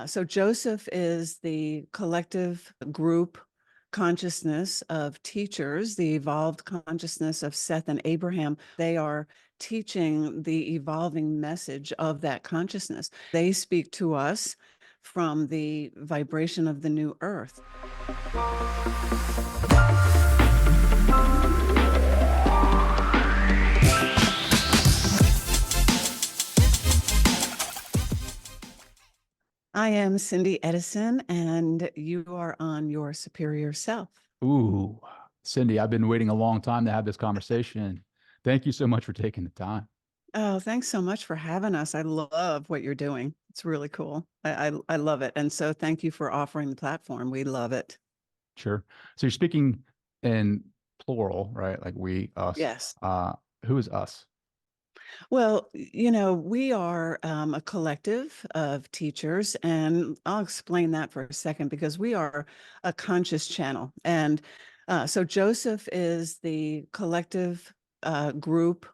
So Josef is the collective group consciousness of teachers, the evolved consciousness of Seth and Abraham. They are teaching the evolving message of that consciousness. They speak to us from the vibration of the new earth. I am Cindy Edison, and you are on your superior self. Ooh, Cindy, I've been waiting a long time to have this conversation. Thank you so much for taking the time. Oh, thanks so much for having us. I love what you're doing. It's really cool. I love it. And so thank you for offering the platform. We love it. Sure. So you're speaking in plural, right? Like we, us. Yes. Uh, who is us? Well, we are a collective of teachers, and I'll explain that for a second because we are a conscious channel. And so Joseph is the collective group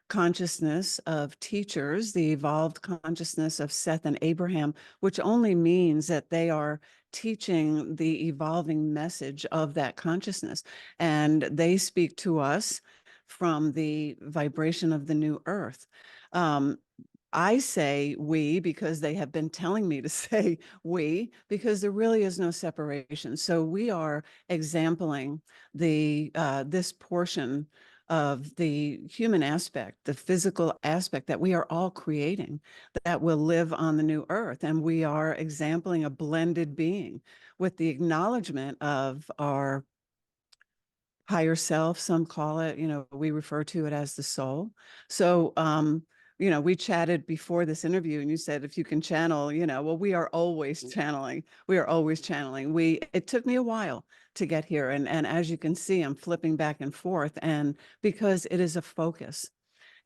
consciousness of teachers, the evolved consciousness of Seth and Abraham, which only means that they are teaching the evolving message of that consciousness. And they speak to us from the vibration of the new earth. Um, I say we because they have been telling me to say we because there really is no separation. So we are exempling the this portion of the human aspect, the physical aspect that we are all creating that will live on the new earth. And we are exempling a blended being with the acknowledgement of our higher self, some call it, we refer to it as the soul. So, we chatted before this interview and you said, if you can channel, well, we are always channeling. We are always channeling. It took me a while to get here. And as you can see, I'm flipping back and forth. And because it is a focus,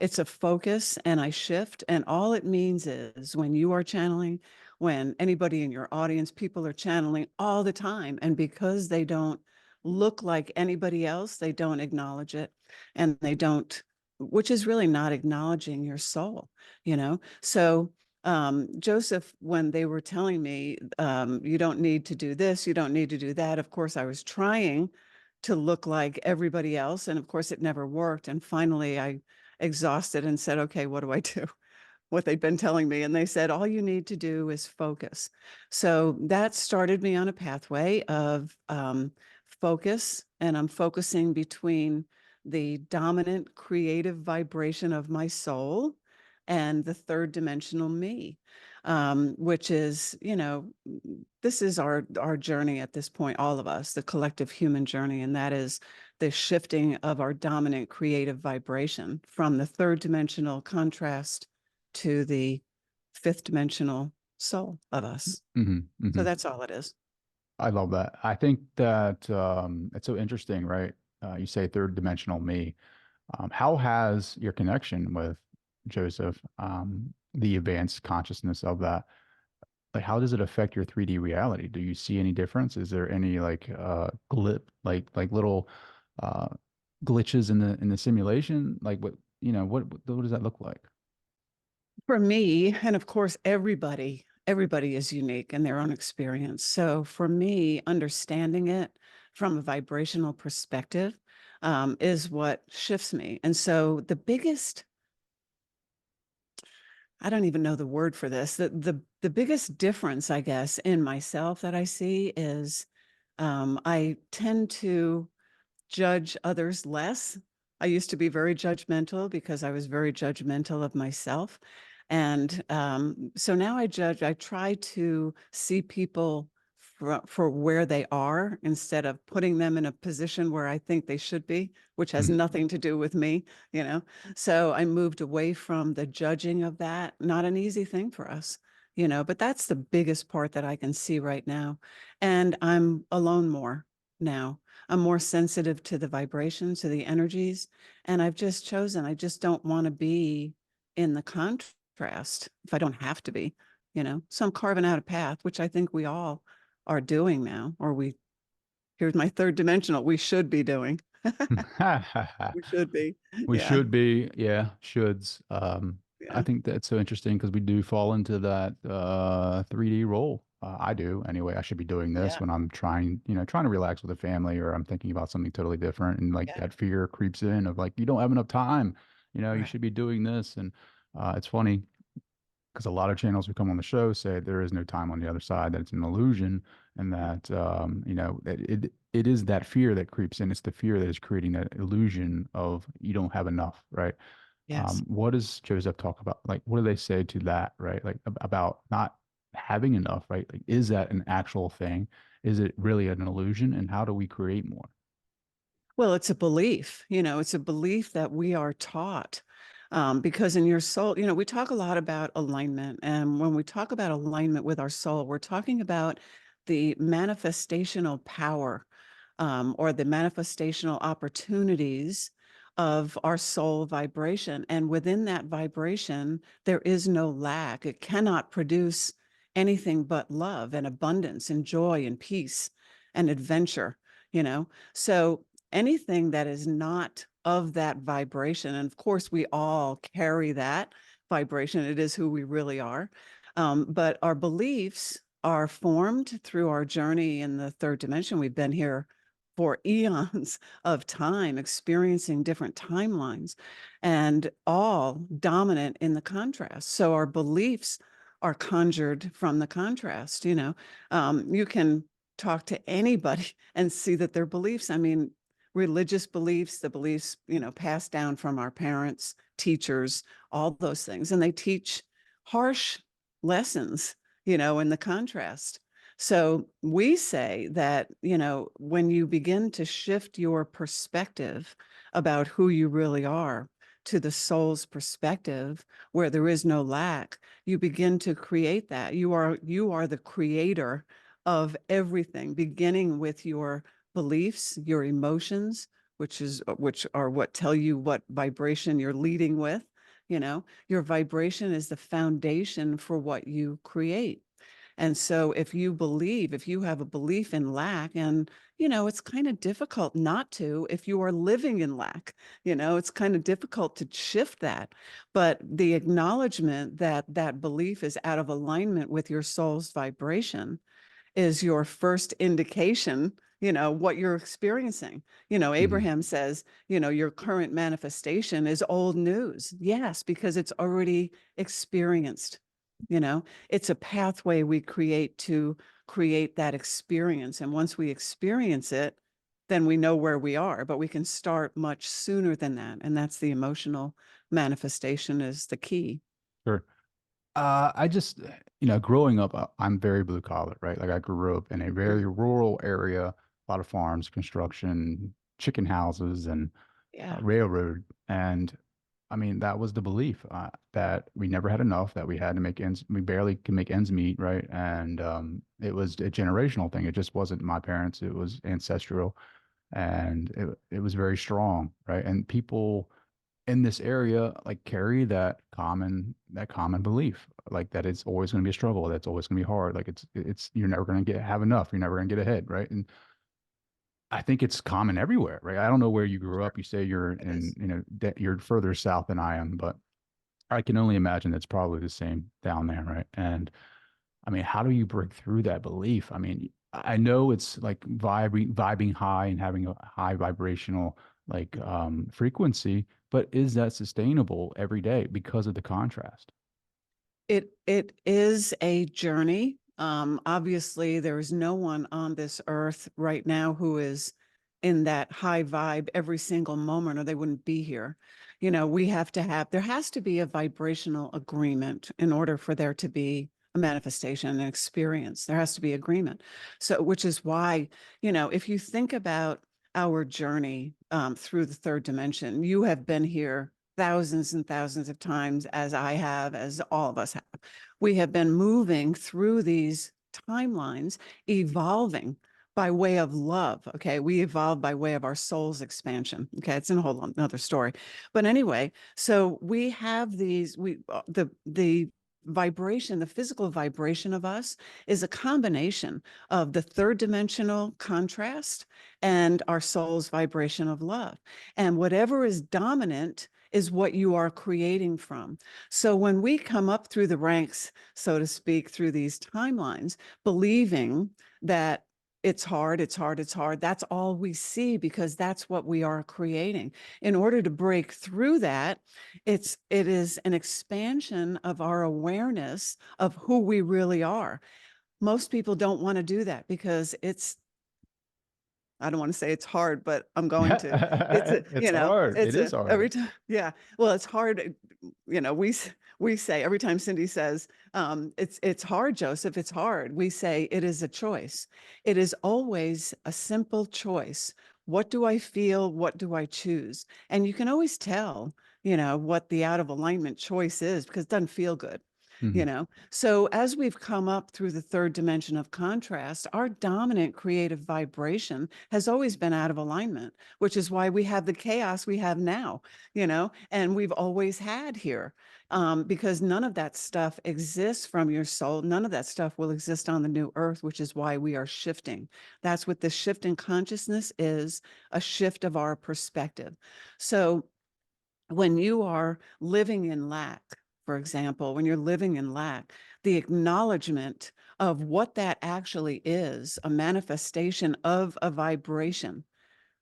it's a focus and I shift. And all it means is when you are channeling, when anybody in your audience, people are channeling all the time. And because they don't look like anybody else, they don't acknowledge it. And they don't, which is really not acknowledging your soul, So Joseph, when they were telling me, you don't need to do this, you don't need to do that. Of course, I was trying to look like everybody else. And of course, it never worked. And finally, I exhausted and said, okay, what do I do? What they'd been telling me. And they said, all you need to do is focus. So that started me on a pathway of focus. And I'm focusing between the dominant creative vibration of my soul and the third dimensional me, which is, this is our journey at this point, all of us, the collective human journey. And that is the shifting of our dominant creative vibration from the third dimensional contrast to the fifth dimensional soul of us. So that's all it is. I love that. I think that it's so interesting, right? You say third dimensional me. How has your connection with Joseph, the advanced consciousness of that, like how does it affect your 3D reality? Do you see any difference? Is there any like like little uh glitches in the simulation? Like what does that look like? For me, and of course, everybody is unique in their own experience. So for me, understanding it from a vibrational perspective is what shifts me. And so the biggest, I don't even know the word for this, the biggest difference, I guess, in myself that I see is I tend to judge others less. I used to be very judgmental because I was very judgmental of myself. And so now I try to see people for where they are instead of putting them in a position where I think they should be, which has nothing to do with me, So I moved away from the judging of that. Not an easy thing for us, but that's the biggest part that I can see right now. And I'm alone more now. I'm more sensitive to the vibrations, to the energies. And I've just chosen, I just don't want to be in the contrast if I don't have to be, So I'm carving out a path, which I think we all are doing now, or here's my third dimensional, we should be doing. We should be. We Yeah. should be, yeah, shoulds. I Yeah. think that's so interesting because we do fall into that 3D role. I do anyway. I should be doing this Yeah. when I'm trying, trying to relax with a family or I'm thinking about something totally different. And like Yeah. that fear creeps in of like, you don't have enough time, you Right. should be doing this. And it's funny because a lot of channels who come on the show say there is no time on the other side, that it's an illusion, and that that it is that fear that creeps in. It's the fear that is creating that illusion of you don't have enough, right? Yes. What does Joseph talk about? Like, what do they say to that, right? Like about not having enough, right? Like, is that an actual thing? Is it really an illusion? And how do we create more? Well, it's a belief, it's a belief that we are taught. Because in your soul, we talk a lot about alignment. And when we talk about alignment with our soul, we're talking about the manifestational power, or the manifestational opportunities of our soul vibration. And within that vibration, there is no lack. It cannot produce anything but love and abundance and joy and peace and adventure, you know? So anything that is not of that vibration, and of course, we all carry that vibration, it is who we really are. But our beliefs are formed through our journey in the third dimension. We've been here for eons of time, experiencing different timelines, and all dominant in the contrast. So our beliefs are conjured from the contrast. You can talk to anybody and see that their beliefs, I mean, religious beliefs, the beliefs, passed down from our parents, teachers, all those things. And they teach harsh lessons, in the contrast. So we say that, when you begin to shift your perspective about who you really are to the soul's perspective, where there is no lack, you begin to create that. You are the creator of everything, beginning with your beliefs, your emotions, which are what tell you what vibration you're leading with. Your vibration is the foundation for what you create. And so if you have a belief in lack, and, it's kind of difficult not to if you are living in lack, it's kind of difficult to shift that. But the acknowledgement that that belief is out of alignment with your soul's vibration is your first indication, what you're experiencing. Mhm. Abraham says, your current manifestation is old news. Yes, because it's already experienced. It's a pathway we create to create that experience. And once we experience it, then we know where we are, but we can start much sooner than that. And that's the emotional manifestation is the key. Sure. I just, growing up, I'm very blue collar, right? Like I grew up in a very Mm. rural area, a lot of farms, construction, chicken houses, and Yeah. railroad. And I mean, that was the belief that we never had enough, that we had to make ends, we barely can make ends meet, right? And it was a generational thing. It just wasn't my parents, it was ancestral, and it was very strong, right? And people in this area like carry that common belief, like that it's always going to be a struggle, that's always going to be hard, like it's you're never going to get have enough, you're never going to get ahead, right? And I think it's common everywhere, right? I don't know where you grew Sure. up. You say you're It in, is. that you're further south than I am, but I can only imagine that's probably the same down there, right? And I mean, how do you break through that belief? I mean, I know it's like vibing high and having a high vibrational like frequency, but is that sustainable every day because of the contrast? It is a journey. Obviously, there is no one on this earth right now who is in that high vibe every single moment, or they wouldn't be here. There has to be a vibrational agreement in order for there to be a manifestation, an experience. There has to be agreement. So, which is why, if you think about our journey through the third dimension, you have been here thousands and thousands of times, as I have, as all of us have. We have been moving through these timelines, evolving by way of love. Okay. We evolved by way of our soul's expansion. Okay. It's a whole another story. But anyway, so we have the vibration, the physical vibration of us is a combination of the third dimensional contrast and our soul's vibration of love. And whatever is dominant is what you are creating from. So when we come up through the ranks, so to speak, through these timelines, believing that it's hard, it's hard, it's hard, that's all we see because that's what we are creating. In order to break through that, it is an expansion of our awareness of who we really are. Most people don't want to do that because I don't want to say it's hard, but I'm going to. It's a, It's hard. It is every hard. time, yeah. Well, it's hard. We say every time Cindy says, it's hard, Joseph, it's hard. We say it is a choice. It is always a simple choice. What do I feel? What do I choose? And you can always tell, what the out of alignment choice is because it doesn't feel good. Mhm. So as we've come up through the third dimension of contrast, our dominant creative vibration has always been out of alignment, which is why we have the chaos we have now, and we've always had here, because none of that stuff exists from your soul. None of that stuff will exist on the new earth, which is why we are shifting. That's what the shift in consciousness is, a shift of our perspective. So when you are living in lack, for example, when you're living in lack, the acknowledgement of what that actually is, a manifestation of a vibration,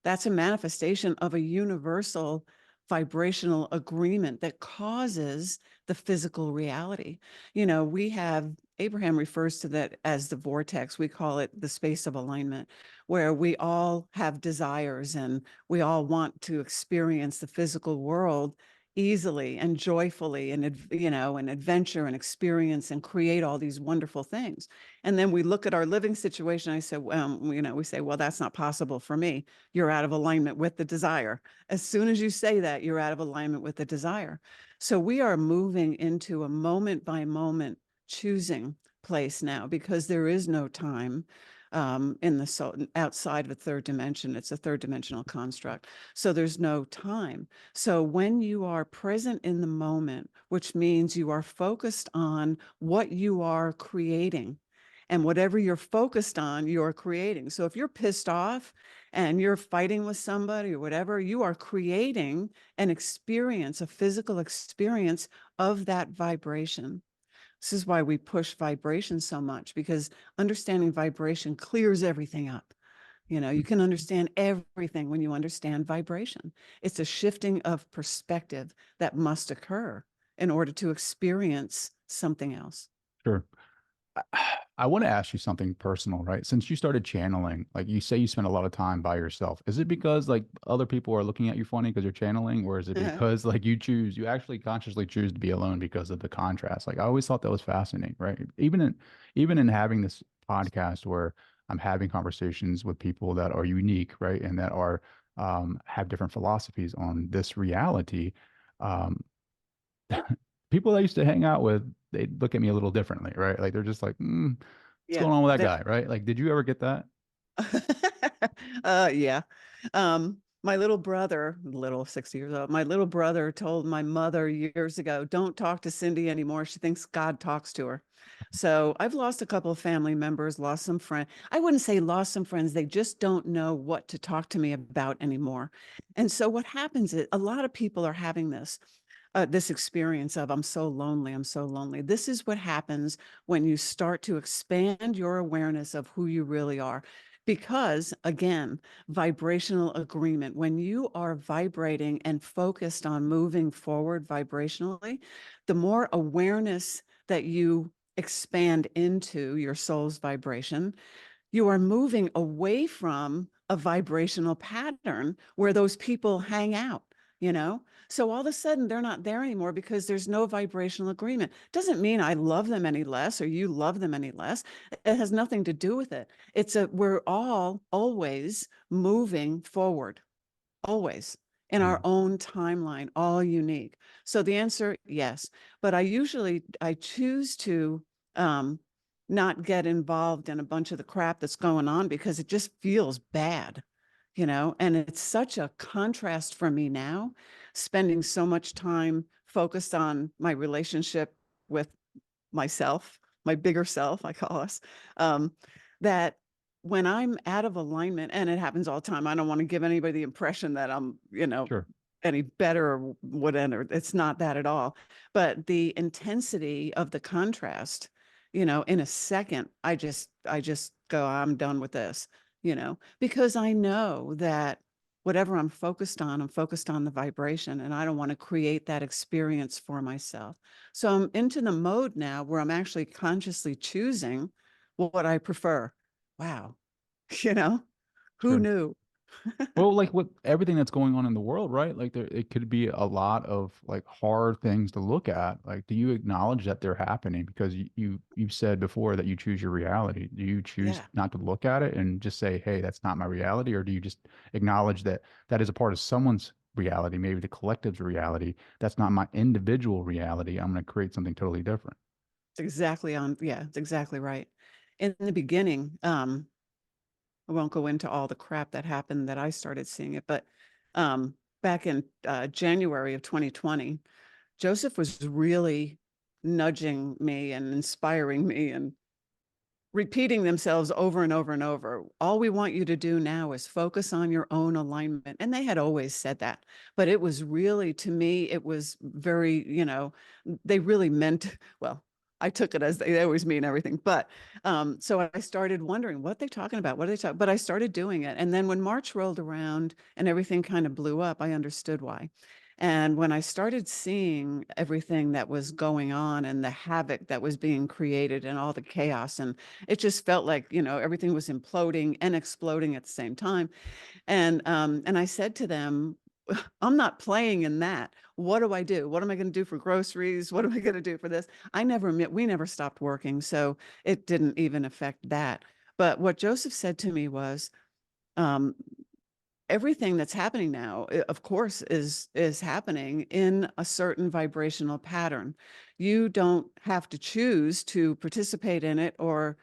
that's a manifestation of a universal vibrational agreement that causes the physical reality. We have, Abraham refers to that as the vortex. We call it the space of alignment, where we all have desires and we all want to experience the physical world easily and joyfully and and adventure and experience and create all these wonderful things. And then we look at our living situation. I said, well, we say, well, that's not possible for me. You're out of alignment with the desire. As soon as you say that, you're out of alignment with the desire. So we are moving into a moment by moment choosing place now because there is no time in the soul outside of a third dimension. It's a third dimensional construct. So there's no time. So when you are present in the moment, which means you are focused on what you are creating, and whatever you're focused on, you're creating. So if you're pissed off and you're fighting with somebody or whatever, you are creating an experience, a physical experience of that vibration. This is why we push vibration so much, because understanding vibration clears everything up. You can understand everything when you understand vibration. It's a shifting of perspective that must occur in order to experience something else. Sure. I want to ask you something personal, right? Since you started channeling, like you say you spend a lot of time by yourself. Is it because like other people are looking at you funny because you're channeling, or is it because like you actually consciously choose to be alone because of the contrast? Like I always thought that was fascinating, right? Even in having this podcast where I'm having conversations with people that are unique, right? And that are have different philosophies on this reality. Um, people I used to hang out with, they look at me a little differently, right? Like they're just like, what's Yeah. going on with that guy, right? Like, did you ever get that? Yeah. My little brother, little 60 years old, my little brother told my mother years ago, don't talk to Cindy anymore. She thinks God talks to her. So I've lost a couple of family members, lost some friends. I wouldn't say lost some friends. They just don't know what to talk to me about anymore. And so what happens is a lot of people are having this experience of I'm so lonely, I'm so lonely. This is what happens when you start to expand your awareness of who you really are. Because again, vibrational agreement, when you are vibrating and focused on moving forward vibrationally, the more awareness that you expand into your soul's vibration, you are moving away from a vibrational pattern where those people hang out, So all of a sudden they're not there anymore because there's no vibrational agreement. Doesn't mean I love them any less or you love them any less. It has nothing to do with it. We're all always moving forward, always in our Mm, own timeline, all unique. So the answer, yes. But I choose to um, not get involved in a bunch of the crap that's going on because it just feels bad, and it's such a contrast for me now, spending so much time focused on my relationship with myself, my bigger self, I call us, that when I'm out of alignment, and it happens all the time, I don't want to give anybody the impression that I'm, sure. any better or whatever. It's not that at all. But the intensity of the contrast, in a second, I just go, I'm done with this, because I know that whatever I'm focused on the vibration, and I don't want to create that experience for myself. So I'm into the mode now where I'm actually consciously choosing what I prefer. Wow. You know, who Sure. knew? Well, like with everything that's going on in the world, right? Like there, it could be a lot of like hard things to look at. Like, do you acknowledge that they're happening? Because you said before that you choose your reality. Do you choose Yeah. not to look at it and just say, "Hey, that's not my reality," or do you just acknowledge that that is a part of someone's reality, maybe the collective's reality? That's not my individual reality. I'm going to create something totally different. It's exactly right. In the beginning, I won't go into all the crap that happened that I started seeing it, but back in January of 2020, Joseph was really nudging me and inspiring me and repeating themselves over and over and over. All we want you to do now is focus on your own alignment. And they had always said that, but it was really, to me, it was very, they really meant, well, I took it as they always mean everything. But so I started wondering what they talking about, what are they talking, but I started doing it. And then when March rolled around and everything kind of blew up, I understood why. And when I started seeing everything that was going on and the havoc that was being created and all the chaos, and it just felt like, everything was imploding and exploding at the same time. And I said to them, I'm not playing in that. What do I do? What am I going to do for groceries? What am I going to do for this? We never stopped working, so it didn't even affect that. But what Joseph said to me was, um, everything that's happening now, of course, is happening in a certain vibrational pattern. You don't have to choose to participate in it or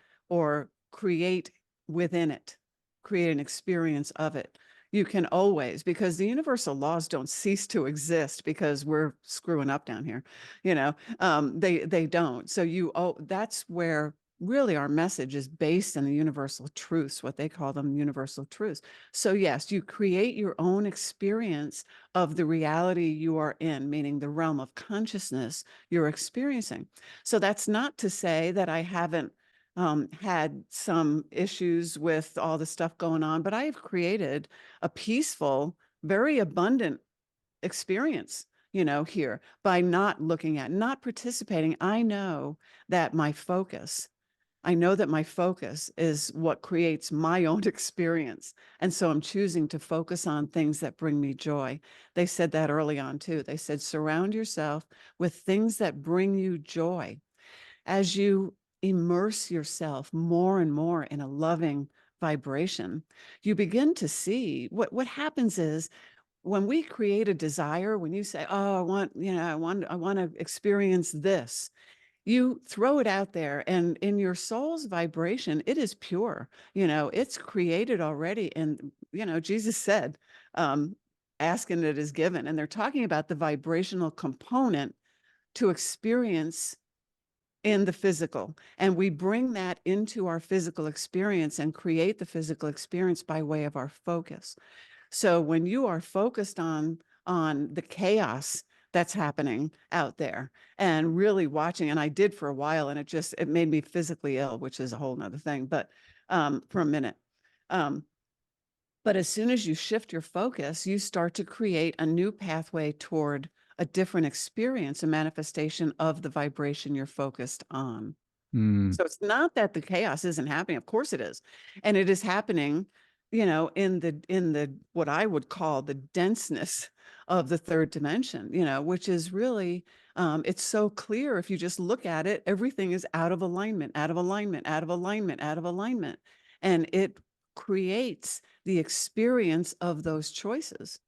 create within it, create an experience of it. You can always, because the universal laws don't cease to exist because we're screwing up down here, they don't. So that's where really our message is based in the universal truths, what they call them universal truths. So yes, you create your own experience of the reality you are in, meaning the realm of consciousness you're experiencing. So that's not to say that I haven't had some issues with all the stuff going on, but I have created a peaceful, very abundant experience, here by not looking at, not participating. I know that my focus is what creates my own experience. And so I'm choosing to focus on things that bring me joy. They said that early on too. They said, surround yourself with things that bring you joy. As you immerse yourself more and more in a loving vibration, you begin to see what happens is when we create a desire, when you say, oh, I want to experience this, you throw it out there, and in your soul's vibration it is pure, it's created already. And Jesus said, ask and it is given. And they're talking about the vibrational component to experience in the physical, and we bring that into our physical experience and create the physical experience by way of our focus. So when you are focused on the chaos that's happening out there and really watching, and I did for a while, and it made me physically ill, which is a whole nother thing, but for a minute. Um, but as soon as you shift your focus, you start to create a new pathway toward a different experience, a manifestation of the vibration you're focused on. Mm, So it's not that the chaos isn't happening. Of course it is. And it is happening, in the what I would call the denseness of the third dimension, which is really it's so clear if you just look at it, everything is out of alignment, out of alignment, out of alignment, out of alignment. And it creates the experience of those choices.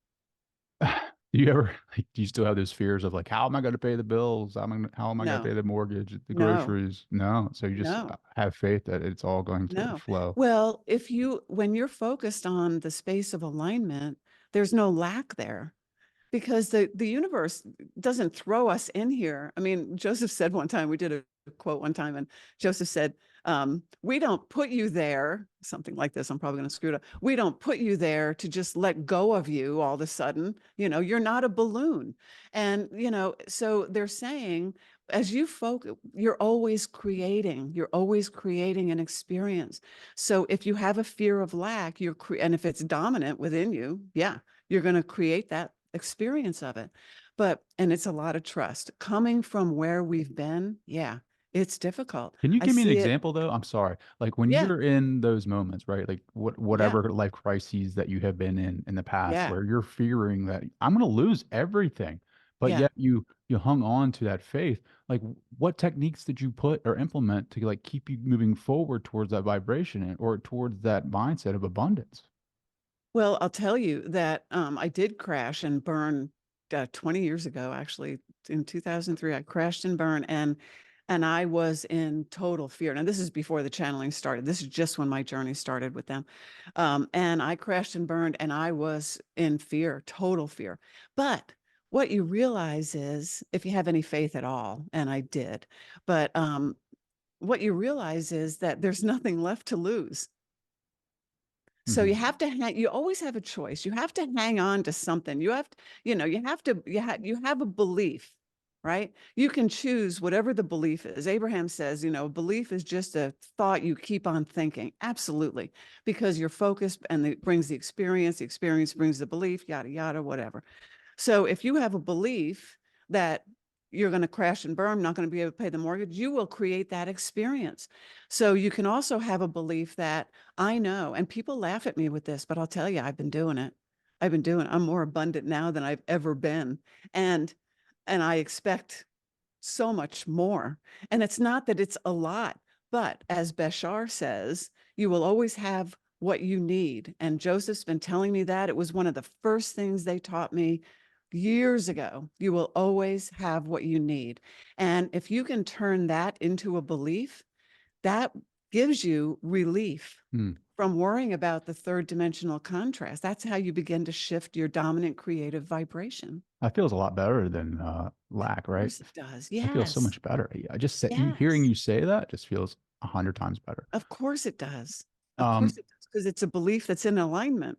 do you ever like, do you still have those fears of like, how am I going to pay the bills? How am I going to No, pay the mortgage, the no, groceries? No. So you just no. have faith that it's all going to No. flow. Well, when you're focused on the space of alignment, there's no lack there because the universe doesn't throw us in here. I mean, Joseph said one time, we did a quote one time, and Joseph said, We don't put you there, something like this. I'm probably going to screw it up. We don't put you there to just let go of you all of a sudden. You're not a balloon. And, so they're saying, as you focus, you're always creating an experience. So if you have a fear of lack, and if it's dominant within you, yeah, you're going to create that experience of it. And it's a lot of trust coming from where we've been. Yeah, it's difficult. Can you I give me an see it. example though? I'm sorry. Like when Yeah, you're in those moments, right? Like yeah, whatever life crises that you have been in the past yeah, where you're fearing that I'm going to lose everything, but yeah. yet you hung on to that faith. Like what techniques did you put or implement to like keep you moving forward towards that vibration or towards that mindset of abundance? Well, I'll tell you that I did crash and burn 20 years ago, actually, in 2003. I crashed and burned, and I was in total fear. Now, this is before the channeling started. This is just when my journey started with them. And I crashed and burned, and I was in fear, total fear. But what you realize is, if you have any faith at all, and I did, but what you realize is that there's nothing left to lose. So you Hmm. have to you always have a choice. You have to hang on to something. You have to, you have a belief, right? You can choose whatever the belief is. Abraham says, belief is just a thought you keep on thinking. Absolutely. Because you're focused and it brings the experience brings the belief, yada, yada, whatever. So if you have a belief that you're going to crash and burn, not going to be able to pay the mortgage, you will create that experience. So you can also have a belief that I know, and people laugh at me with this, but I'll tell you, I've been doing it. I'm more abundant now than I've ever been. And I expect so much more. And it's not that it's a lot, but as Bashar says, you will always have what you need. And Joseph's been telling me that. It was one of the first things they taught me years ago. You will always have what you need. And if you can turn that into a belief, that gives you relief Hmm. from worrying about the third dimensional contrast. That's how you begin to shift your dominant creative vibration. That feels a lot better than lack, Of right? course it does. That feels so Yes. much better. I just say, hearing Yes. you say that just feels 100 times better. Of course it does. Of course Um, it does, because it's a belief that's in alignment.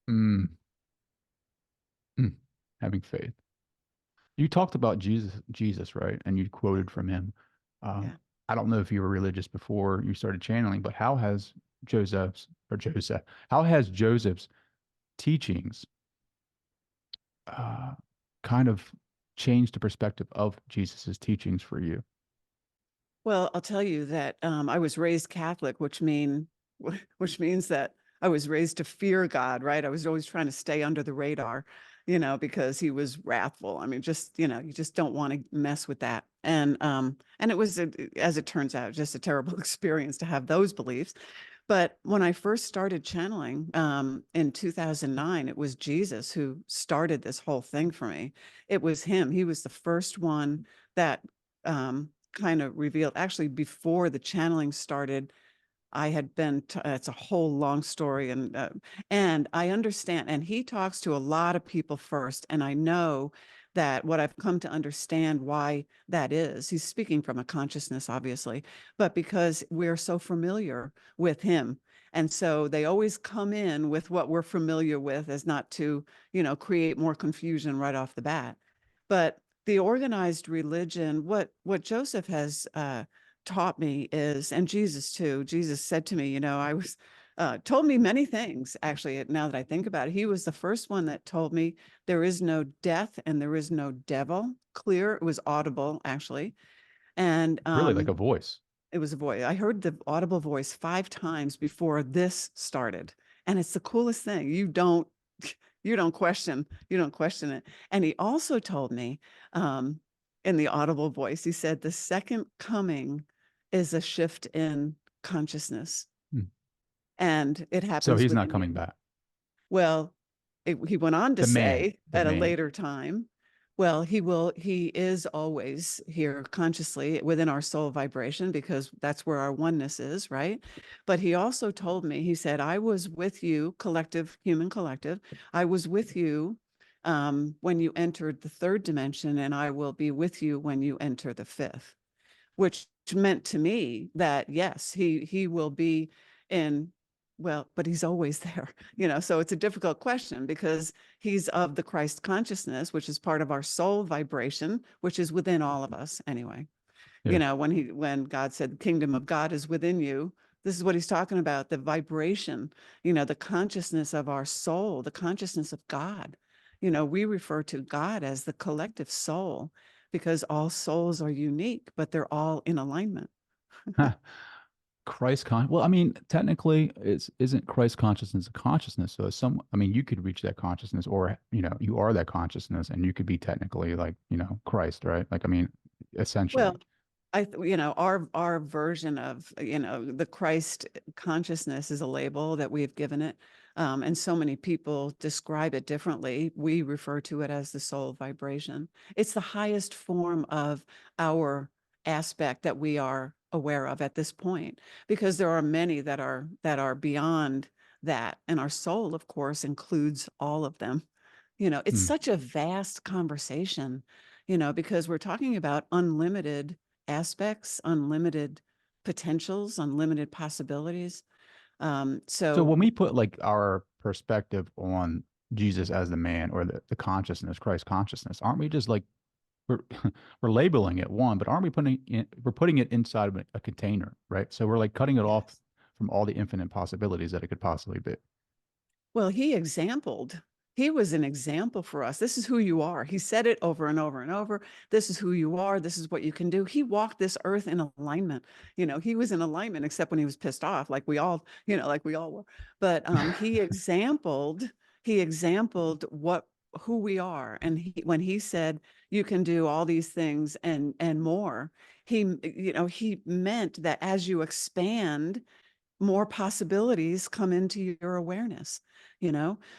mm, mm, having faith. You talked about Jesus, right? And you quoted from him. Um, Yeah. I don't know if you were religious before you started channeling, but how has Joseph's teachings uh, kind of changed the perspective of Jesus's teachings for you? Well, I'll tell you that I was raised Catholic, which means that I was raised to fear God, right? I was always trying to stay under the radar, because he was wrathful. I mean, just, you just don't want to mess with that. And it was, as it turns out, just a terrible experience to have those beliefs. But when I first started channeling in 2009, it was Jesus who started this whole thing for me. It was him. He was the first one that kind of revealed, actually, before the channeling started. I had been, it's a whole long story, and I understand. And he talks to a lot of people first. And I know that what I've come to understand why that is, he's speaking from a consciousness, obviously, but because we're so familiar with him. And so they always come in with what we're familiar with as not to, create more confusion right off the bat. But the organized religion, what Joseph has taught me is, and Jesus too, Jesus said to me, I was told me many things, actually. Now that I think about it, he was the first one that told me there is no death and there is no devil. Clear. It was audible, actually. And Really, like a voice. it was a voice. I heard the audible voice 5 times before this started. And it's the coolest thing. You don't question it. And he also told me, um, in the audible voice, he said, the second coming is a shift in consciousness. Hmm. And it So happens he's not within coming you. back. Well, he went on to say The at a man. later time, well, he is always here consciously within our soul vibration, because that's where our oneness is, right? But he also told me, he said, I was with you, collective, human collective. I was with you when you entered the third dimension, and I will be with you when you enter the fifth. which meant to me that yes, he will be in, well, but he's always there, so it's a difficult question because he's of the Christ consciousness, which is part of our soul vibration, which is within all of us anyway. Yeah. When God said the kingdom of God is within you, this is what he's talking about, the vibration, the consciousness of our soul, the consciousness of God. We refer to God as the collective soul because all souls are unique, but they're all in alignment. Well, I mean, technically, isn't Christ consciousness a consciousness? So I mean, you could reach that consciousness, or you are that consciousness, and you could be technically like, Christ, right? Like, I mean, Well, essentially. our version of, the Christ consciousness is a label that we've given it. And so many people describe it differently. We refer to it as the soul vibration. It's the highest form of our aspect that we are aware of at this point, because there are many that are beyond that. And our soul, of course, includes all of them. It's Hmm. such a vast conversation, because we're talking about unlimited aspects, unlimited potentials, unlimited possibilities. So So, when we put like our perspective on Jesus as the man, or the consciousness, Christ consciousness, aren't we just like we're we're labeling it one, but aren't we we're putting it inside of a container, right? So we're like cutting it off yes. from all the infinite possibilities that it could possibly be. Well, he was an example for us. This is who you are. He said it over and over and over. This is who you are. This is what you can do. He walked this earth in alignment. He was in alignment, except when he was pissed off, like we all were. But he exampled who we are. And when he said, you can do all these things and more, he meant that as you expand, more possibilities come into your awareness,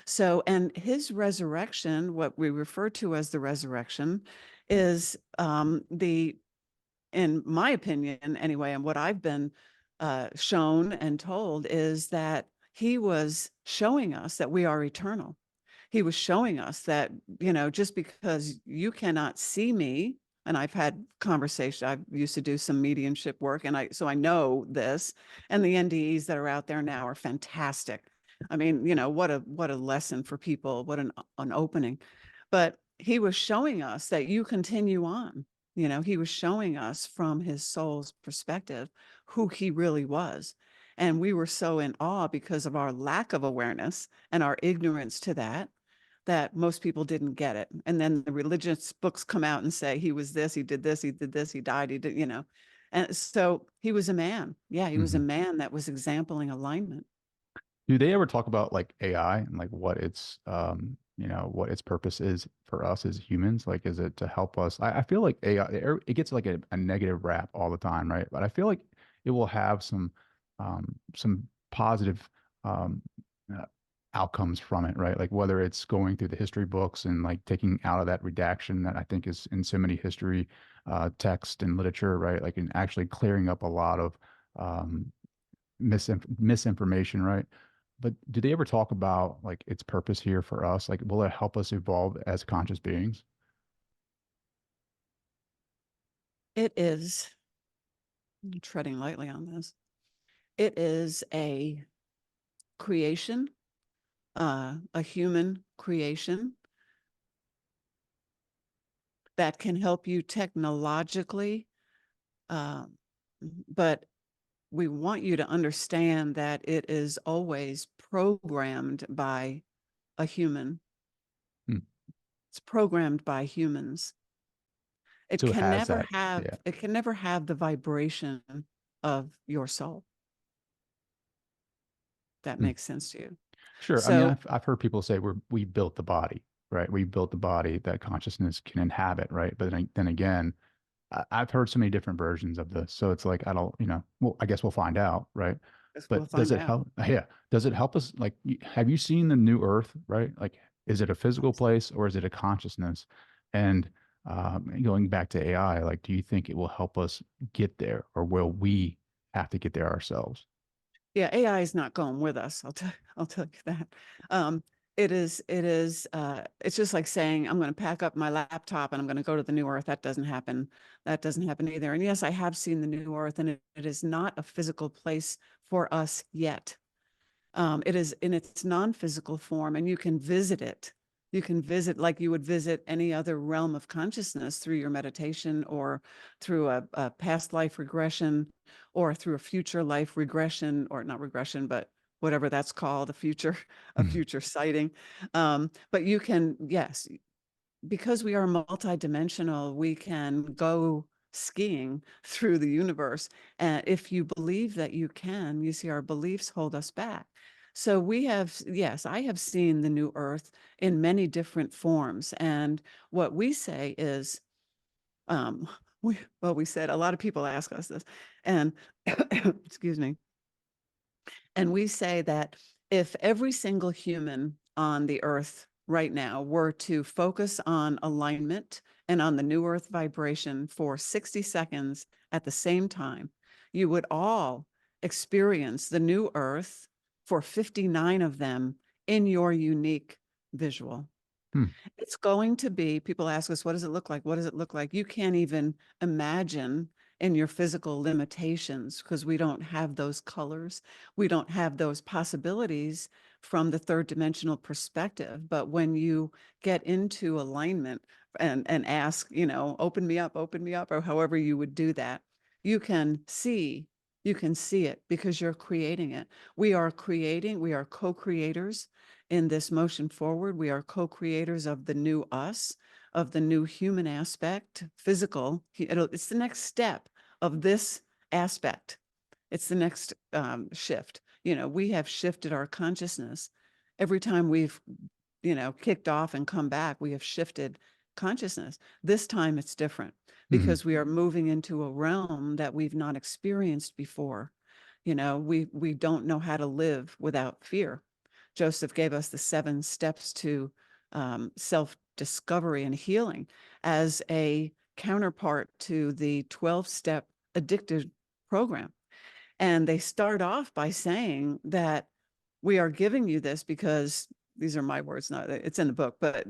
so, and his resurrection, what we refer to as the resurrection, is the in my opinion anyway, and what I've been shown and told, is that he was showing us that we are eternal. He was showing us that, just because you cannot see me, and I've had conversation, I used to do some mediumship work, and so I know this, and the NDEs that are out there now are fantastic. I mean, what a lesson for people, what an opening. But he was showing us that you continue on. He was showing us from his soul's perspective who he really was. And we were so in awe because of our lack of awareness and our ignorance to that most people didn't get it. And then the religious books come out and say he was this, he did this, he did this, he died, he did. And so he was a man. Yeah, he was a Hmm. man that was exempling alignment. Do they ever talk about like AI and like what its purpose is for us as humans? Like, is it to help us? I feel like AI, it gets like a negative rap all the time, right? But I feel like it will have some positive um, uh, outcomes from it, right? Like whether it's going through the history books and like taking out of that redaction that I think is in so many history text and literature, right? Like, and actually clearing up a lot of um, misinformation, right? But do they ever talk about like its purpose here for us? Like, will it help us evolve as conscious beings? It is, I'm treading lightly on this. It is a creation, a human creation that can help you technologically, uh, but we want you to understand that it is always programmed by a human. Hmm. It's programmed by humans. So it has that. Yeah. It can never have the vibration of your soul. That Hmm. makes sense to you. Sure. I mean, So I've heard people say we built the body, right? We built the body that consciousness can inhabit, right? But then again, I've heard so many different versions of this. So it's like, I don't, well, I guess we'll find out, right? guess we'll But does find it out. help? Yeah. Does it help us? Like, have you seen the new Earth, right? Like, is it a physical place or is it a consciousness? And going back to AI, like, do you think it will help us get there, or will we have to get there ourselves? Yeah, AI is not going with us. I'll tell you that. It's just like saying, I'm going to pack up my laptop and I'm going to go to the new earth. That doesn't happen. That doesn't happen either. And yes, I have seen the new earth, and it is not a physical place for us yet. It is in its non-physical form, and you can visit it. You can visit like you would visit any other realm of consciousness through your meditation, or through a past life regression, or through a future life regression, or not regression, but whatever that's called, a Mhm. future sighting. But you can, yes, because we are multidimensional, we can go skiing through the universe. And if you believe that you can, you see, our beliefs hold us back. So we have, yes, I have seen the new earth in many different forms. And what we say is, um, we said, a lot of people ask us this, and excuse me, and we say that if every single human on the earth right now were to focus on alignment and on the new earth vibration for 60 seconds at the same time, you would all experience the new earth for 59 of them in your unique visual. Hmm. It's going to be, people ask us, what does it look like? What does it look like? You can't even imagine in your physical limitations, because we don't have those colors. We don't have those possibilities from the third dimensional perspective. But when you get into alignment and ask, open me up, or however you would do that, you can see, you can see it because you're creating it. We are creating, we are co-creators in this motion forward. We are co-creators of the new us, of the new human aspect, physical. It's the next step of this aspect. It's the next shift. We have shifted our consciousness. Every time we've, kicked off and come back, we have shifted consciousness. This time it's different Mhm. because we are moving into a realm that we've not experienced before. We don't know how to live without fear. Joseph gave us the 7 steps to self-discovery and healing as a counterpart to the 12-step addicted program. And they start off by saying that we are giving you this because, these are my words, not, it's in the book, but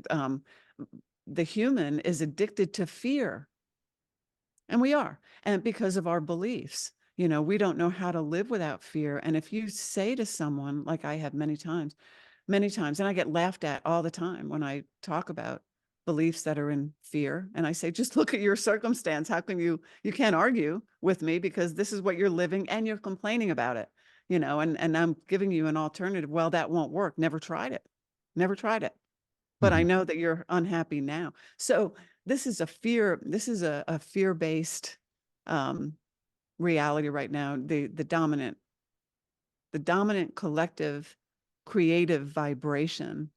the human is addicted to fear. And we are. And because of our beliefs, we don't know how to live without fear. And if you say to someone, like I have many times, and I get laughed at all the time when I talk about beliefs that are in fear, and I say, just look at your circumstance. How can you can't argue with me because this is what you're living and you're complaining about it, and I'm giving you an alternative. Well, that won't work. Never tried it. Never tried it. But I Mhm. know that you're unhappy now. So this is a fear-based um, reality right now. The dominant collective creative vibration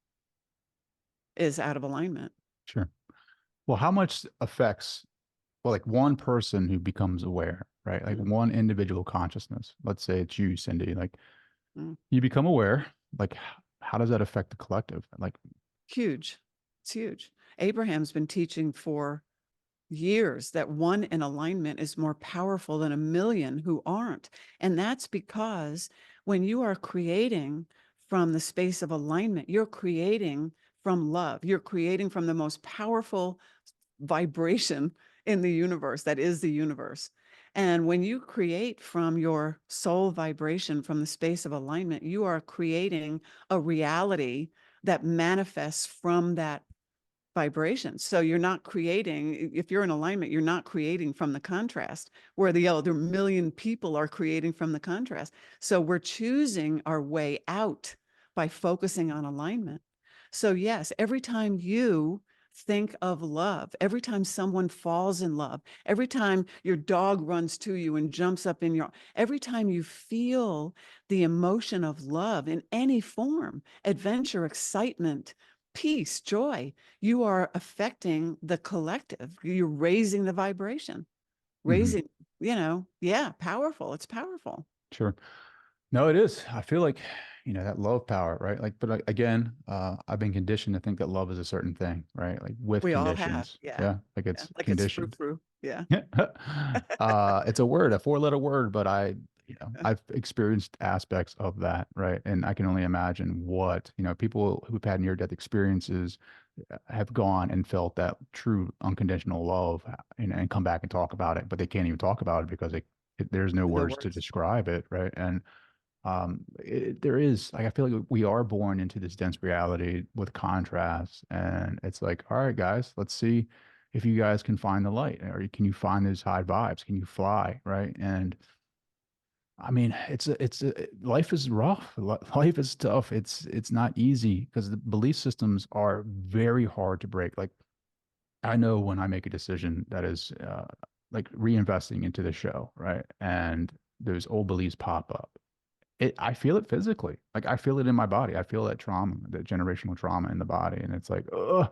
is out of alignment. Sure. Well, how much affects, well, like one person who becomes aware, right? Like Mm, one individual consciousness. Let's say it's you, Cindy. Like mm. you become aware. Like how does that affect the collective? Like, Huge. It's huge. Abraham's been teaching for years that one in alignment is more powerful than a million who aren't. And that's because when you are creating from the space of alignment, you're creating from love. You're creating from the most powerful vibration in the universe that is the universe. And when you create from your soul vibration, from the space of alignment, you are creating a reality that manifests from that vibration. So you're not creating, if you're in alignment, you're not creating from the contrast where the other million people are creating from the contrast. So we're choosing our way out by focusing on alignment. So yes, every time you think of love, every time someone falls in love, every time your dog runs to you and jumps up in your, every time you feel the emotion of love in any form, adventure, excitement, peace, joy, you are affecting the collective. You're raising the vibration, mhm, raising, yeah, powerful. It's powerful. sure. No, it is. I feel like, that love power, right? Like, but again, I've been conditioned to think that love is a certain thing, right? Like with We all have. conditions. Yeah. Yeah. Like Yeah. it's Like it's frou conditioned. frou. Yeah. It's a word, a 4-letter word, but I've experienced aspects of that, right? And I can only imagine what, people who've had near-death experiences have gone and felt that true unconditional love and come back and talk about it, but they can't even talk about it because there's no The words to words. describe it, right? And there is like I feel like we are born into this dense reality with contrast, and it's like, all right, guys, let's see if you guys can find the light, or can you find those high vibes? Can you fly, right? And I mean, life is rough. Life is tough. It's not easy because the belief systems are very hard to break. Like I know when I make a decision that is like reinvesting into the show, right? And those old beliefs pop up. I feel it physically. Like I feel it in my body. I feel that trauma, that generational trauma in the body. And it's like, oh,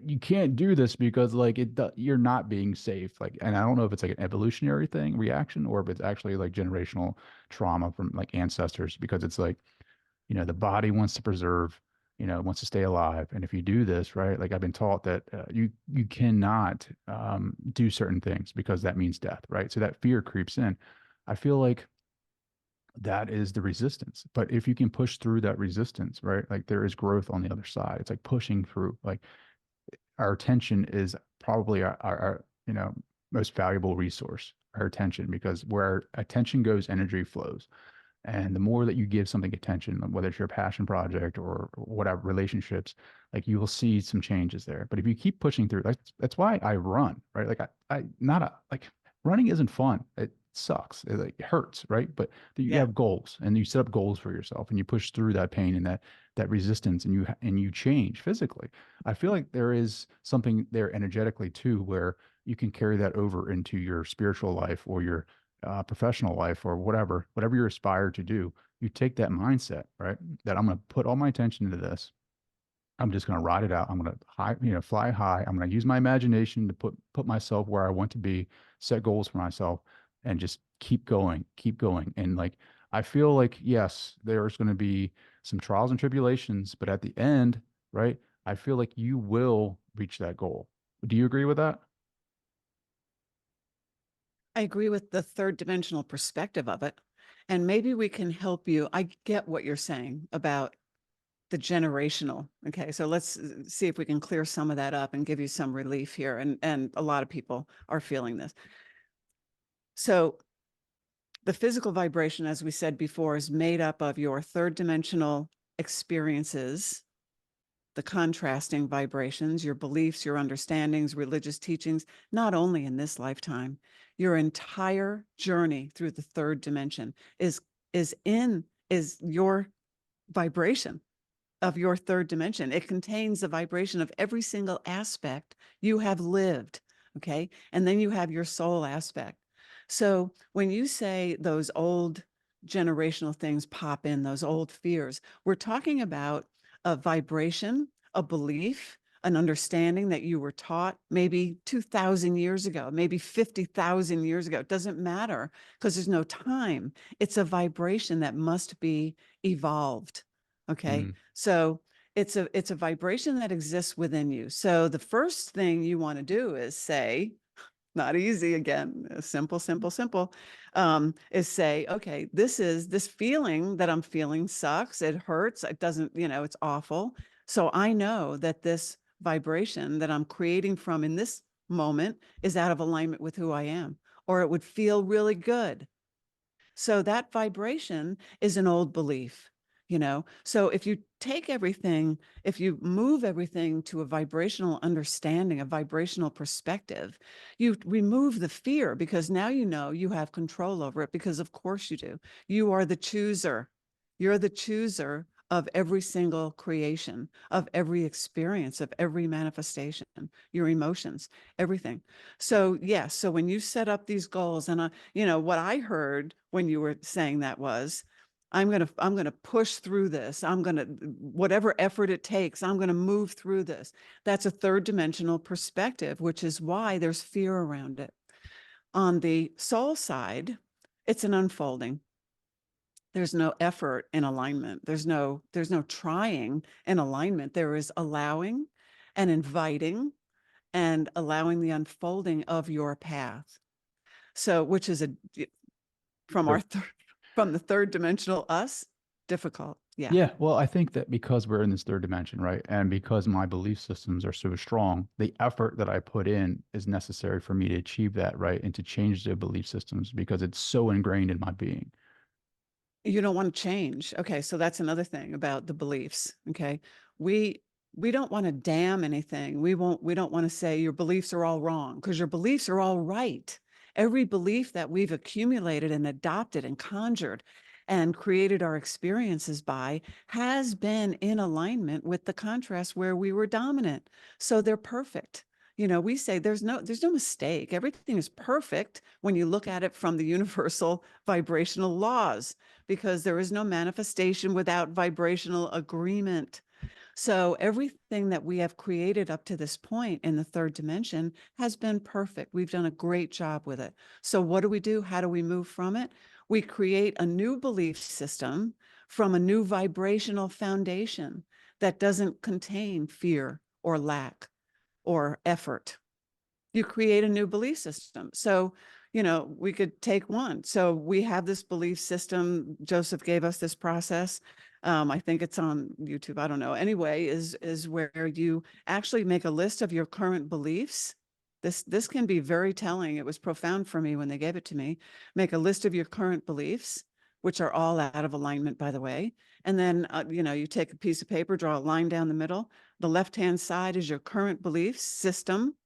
you can't do this because like you're not being safe. Like, and I don't know if it's like an evolutionary thing, reaction, or if it's actually like generational trauma from like ancestors, because it's like, the body wants to preserve, wants to stay alive. And if you do this, right, like I've been taught that you cannot do certain things because that means death, right? So that fear creeps in. I feel like that is the resistance. But if you can push through that resistance, right? Like there is growth on the other side. It's like pushing through. Like our attention is probably our most valuable resource, our attention, because where attention goes, energy flows. And the more that you give something attention, whether it's your passion project or whatever relationships, like you will see some changes there. But if you keep pushing through, that's why I run, right? Like I not a like running isn't fun. It sucks. It hurts, right? But you Yeah. have goals and you set up goals for yourself and you push through that pain and that resistance and you change physically. I feel like there is something there energetically too, where you can carry that over into your spiritual life or your professional life or whatever you're aspired to do. You take that mindset, right? That I'm going to put all my attention into this. I'm just going to ride it out. I'm going to fly high. I'm going to use my imagination to put myself where I want to be, set goals for myself, and just keep going, keep going. And like I feel like yes, there's going to be some trials and tribulations, but at the end, right? I feel like you will reach that goal. Do you agree with that? I agree with the third dimensional perspective of it. And maybe we can help you. I get what you're saying about the generational. Okay. So let's see if we can clear some of that up and give you some relief here. And a lot of people are feeling this. So the physical vibration, as we said before, is made up of your third dimensional experiences, the contrasting vibrations, your beliefs, your understandings, religious teachings, not only in this lifetime, your entire journey through the third dimension is your vibration of your third dimension. It contains the vibration of every single aspect you have lived. Okay. And then you have your soul aspect. So when you say those old generational things pop in, those old fears, we're talking about a vibration, a belief, an understanding that you were taught maybe 2,000 years ago, maybe 50,000 years ago. It doesn't matter because there's no time. It's a vibration that must be evolved. Okay. Mm, So it's a vibration that exists within you. So the first thing you want to do is say, not easy again, simple, simple, simple, is say, okay, this feeling that I'm feeling sucks. It hurts. It doesn't, it's awful. So I know that this vibration that I'm creating from in this moment is out of alignment with who I am, or it would feel really good. So that vibration is an old belief, So if you take everything, if you move everything to a vibrational understanding, a vibrational perspective, you remove the fear because now you have control over it because of course you do. You are the chooser. You're the chooser of every single creation, of every experience, of every manifestation, your emotions, everything. So yes, so when you set up these goals, and what I heard when you were saying that was, I'm going to push through this. I'm going to, whatever effort it takes, I'm going to move through this. That's a third dimensional perspective, which is why there's fear around it. On the soul side, it's an unfolding. There's no effort in alignment. There's no trying in alignment. There is allowing and inviting and allowing the unfolding of your path. So, which is from our so third. From the third dimensional us, difficult. Yeah. Yeah, well, I think that because we're in this third dimension, right? And because my belief systems are so strong, the effort that I put in is necessary for me to achieve that, right? And to change the belief systems because it's so ingrained in my being. You don't want to change. Okay, so that's another thing about the beliefs. Okay. We we don't want to damn anything. We don't want to say your beliefs are all wrong because your beliefs are all right. Every belief that we've accumulated and adopted and conjured and created our experiences by has been in alignment with the contrast where we were dominant. So they're perfect. We say there's no mistake. Everything is perfect when you look at it from the universal vibrational laws, because there is no manifestation without vibrational agreement. So everything that we have created up to this point in the third dimension has been perfect. We've done a great job with it. So what do we do? How do we move from it? We create a new belief system from a new vibrational foundation that doesn't contain fear or lack or effort. You create a new belief system. So, we could take one. So we have this belief system. Joseph gave us this process. I think it's on YouTube. I don't know. Anyway, is where you actually make a list of your current beliefs. This can be very telling. It was profound for me when they gave it to me. Make a list of your current beliefs, which are all out of alignment, by the way. And then, you take a piece of paper, draw a line down the middle. The left-hand side is your current belief system,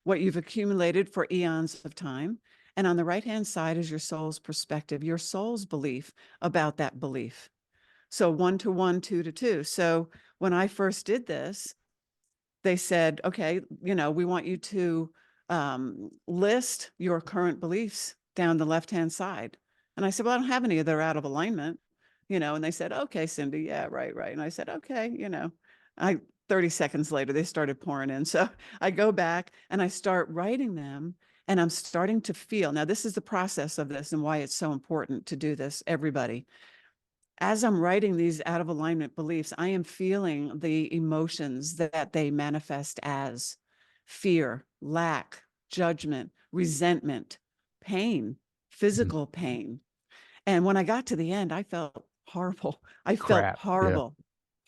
what you've accumulated for eons of time. And on the right-hand side is your soul's perspective, your soul's belief about that belief. So 1 to 1, 2 to 2. So when I first did this, they said, okay, we want you to list your current beliefs down the left-hand side. And I said, well, I don't have any that are out of alignment, and they said, okay, Cindy, yeah, right, right. And I said, okay, 30 seconds later, they started pouring in. So I go back and I start writing them, and I'm starting to feel, now this is the process of this and why it's so important to do this, everybody. As I'm writing these out of alignment beliefs, I am feeling the emotions that they manifest as fear, lack, judgment, resentment, pain, Mhm. physical pain. And when I got to the end, I felt horrible. I felt Crap. Yeah. horrible,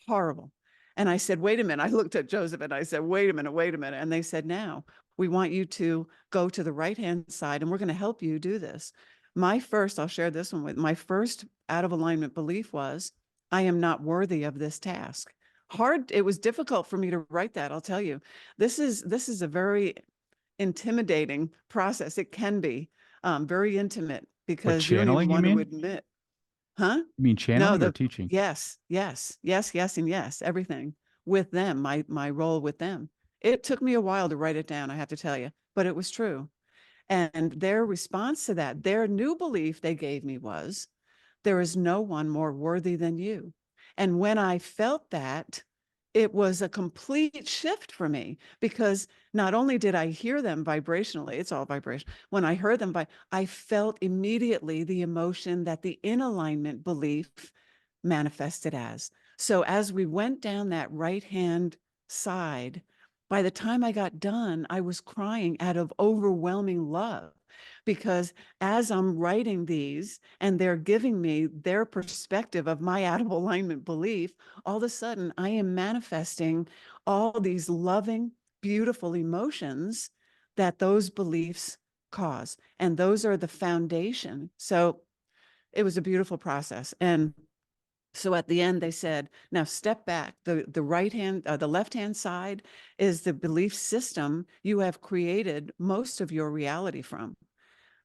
horrible. And I said, wait a minute. I looked at Joseph and I said, wait a minute, wait a minute. And they said, now we want you to go to the right-hand side and we're going to help you do this. I'll share this one with my first out of alignment belief was, I am not worthy of this task. It was difficult for me to write that. I'll tell you, this is a very intimidating process. It can be very intimate With because you don't even channeling, you want to mean? admit, huh? You mean No, channeling or teaching? yes, yes, yes, yes, and yes, everything with them, my role with them. It took me a while to write it down, I have to tell you, but it was true. And their response to that, their new belief they gave me was, there is no one more worthy than you. And when I felt that, it was a complete shift for me, because not only did I hear them vibrationally, it's all vibration. When I heard them, I felt immediately the emotion that the in alignment belief manifested as. So as we went down that right hand side, by the time I got done, I was crying out of overwhelming love, because as I'm writing these and they're giving me their perspective of my out of alignment belief, all of a sudden I am manifesting all these loving, beautiful emotions that those beliefs cause. And those are the foundation. So it was a beautiful process. And so at the end, they said, now step back. The left-hand side is the belief system you have created most of your reality from,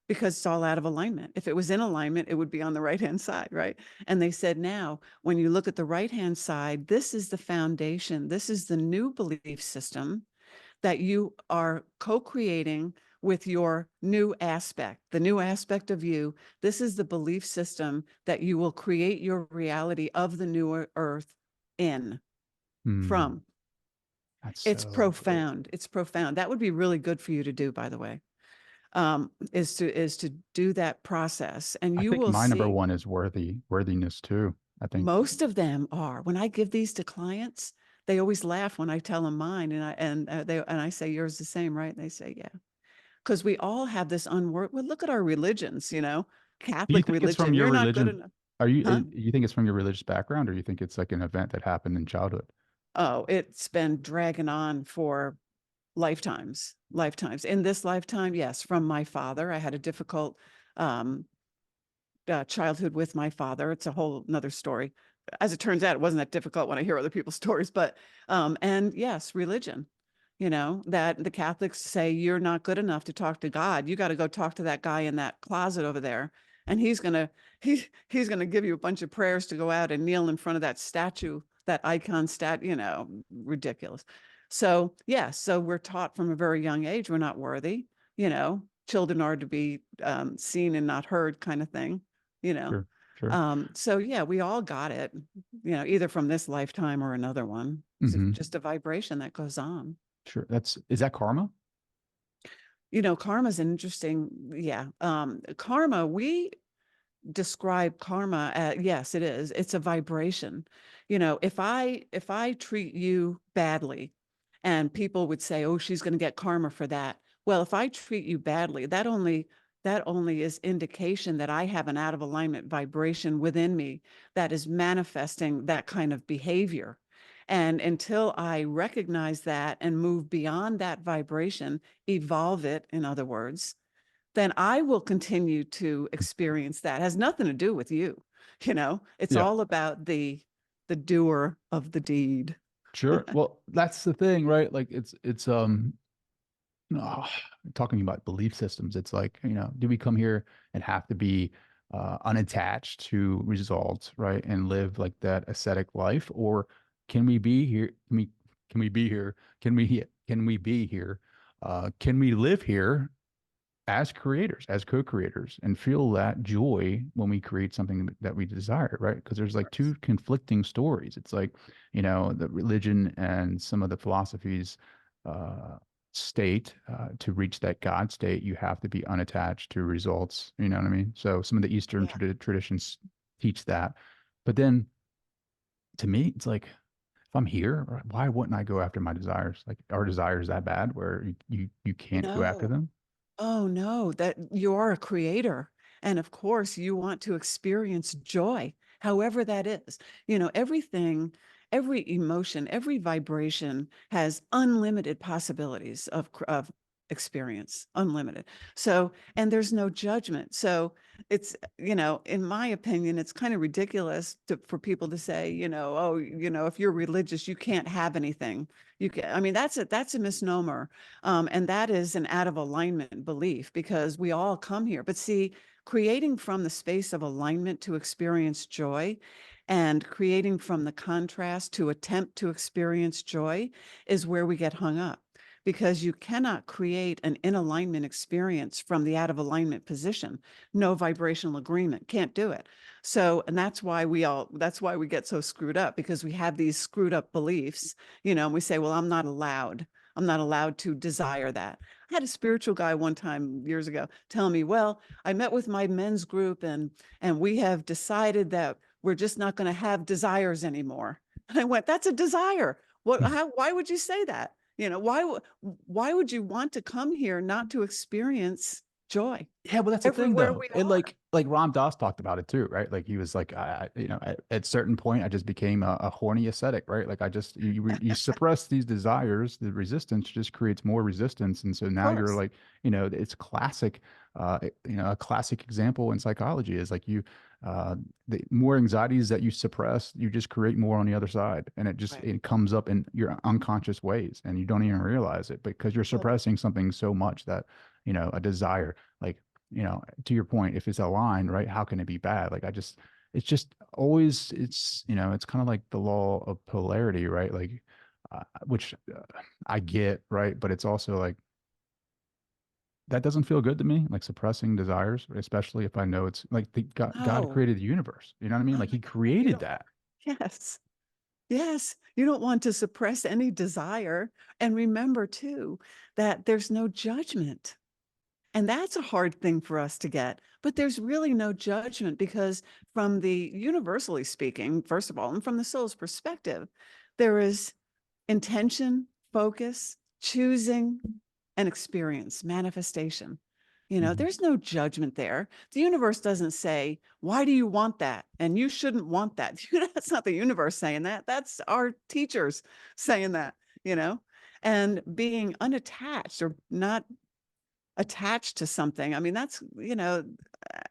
because it's all out of alignment. If it was in alignment, it would be on the right-hand side, right? And they said, now, when you look at the right-hand side, this is the foundation. This is the new belief system that you are co-creating with your new aspect, the new aspect of you. This is the belief system that you will create your reality of the newer earth in, Hmm. from. That's It's so great. profound. It's profound. That would be really good for you to do, by the way, is to do that process. And I you think will my number see, one is worthiness too. I think. most of them are. When I give these to clients, they always laugh when I tell them mine, and I say, yours the same, right? And they say, yeah. Because we all have this unwork. Well, look at our religions, Do you Catholic think it's from religion. your You're not good religion? enough. Are you, Huh? you think it's from your religious background, or you think it's like an event that happened in childhood? Oh, it's been dragging on for lifetimes, lifetimes. In this lifetime, yes, from my father. I had a difficult um, childhood with my father. It's a whole another story. As it turns out, it wasn't that difficult when I hear other people's stories, but and yes, religion. You know, that the Catholics say you're not good enough to talk to God. You got to go talk to that guy in that closet over there. And he's gonna give you a bunch of prayers to go out and kneel in front of that statue, that icon you know, ridiculous. So yes, so we're taught from a very young age we're not worthy, you know, children are to be seen and not heard kind of thing, you know. Sure, sure. So yeah, we all got it, you know, either from this lifetime or another one. It's Hmm. just a vibration that goes on. Sure. Is that karma? You know, karma's an interesting, yeah. Karma, we describe karma as, yes, it is. It's a vibration. You know, if I treat you badly, and people would say, "Oh, she's going to get karma for that." Well, if I treat you badly, that only is indication that I have an out of alignment vibration within me that is manifesting that kind of behavior. And until I recognize that and move beyond that vibration, evolve it, in other words, then I will continue to experience that. It has nothing to do with you. You know, it's Yeah. all about the doer of the deed. Sure. Well, that's the thing, right? Like oh, talking about belief systems, it's like, do we come here and have to be unattached to results, right? And live like that ascetic life? Or can we be here? Can we be here? Can we be here? Can we live here as creators, as co-creators, and feel that joy when we create something that we desire, right? Because there's like two conflicting stories. It's like, the religion and some of the philosophies uh, state to reach that God state, you have to be unattached to results. You know what I mean? So some of the Eastern Yeah. traditions teach that. But then to me, it's like, if I'm here, why wouldn't I go after my desires? Like, are desires that bad where you can't go after No. them? Oh no, that you are a creator. And of course, you want to experience joy, however that is. You know, everything, every emotion, every vibration has unlimited possibilities of experience, unlimited. So, and there's no judgment. So it's, you know, in my opinion, it's kind of ridiculous for people to say, you know, oh, you know, if you're religious, you can't have anything. You can, I mean, that's a misnomer. And that is an out of alignment belief because we all come here. But see, creating from the space of alignment to experience joy and creating from the contrast to attempt to experience joy is where we get hung up because you cannot create an in alignment experience from the out of alignment position. No vibrational agreement, can't do it. So, and that's why we get so screwed up because we have these screwed up beliefs, you know, and we say, well, I'm not allowed to desire that. I had a spiritual guy one time years ago tell me, well, I met with my men's group and we have decided that we're just not going to have desires anymore. And I went, that's a desire. Why would you say that? You know, why would you want to come here not to experience joy Yeah, well, that's the thing everywhere though. we And are? like Ram Dass talked about it too, right? Like he was like, at certain point, I just became a horny ascetic, right? Like I just you suppress these desires, the resistance just creates more resistance, and so Of now you're course. like, it's classic. A classic example in psychology is like the more anxieties that you suppress, you just create more on the other side, and Right. it comes up in your unconscious ways, and you don't even realize it because you're Well, suppressing something so much that a desire like to your point, if it's aligned, right, how can it be bad? Like it's just always, it's kind of like the law of polarity, right? Like, which I get, right? But it's also like, that doesn't feel good to me, like suppressing desires, especially if I know it's like God no. created the universe. You know what I mean? Oh Like my he God. You created don't that. yes. Yes, you don't want to suppress any desire. And remember, too, that there's no judgment. And that's a hard thing for us to get. But there's really no judgment because, from the universally speaking, first of all, and from the soul's perspective, there is intention, focus, choosing, and experience, manifestation. Mhm. There's no judgment there. The universe doesn't say, why do you want that? And you shouldn't want that. That's not the universe saying that. That's our teachers saying that, you know, and being unattached or not attached to something. I mean, that's,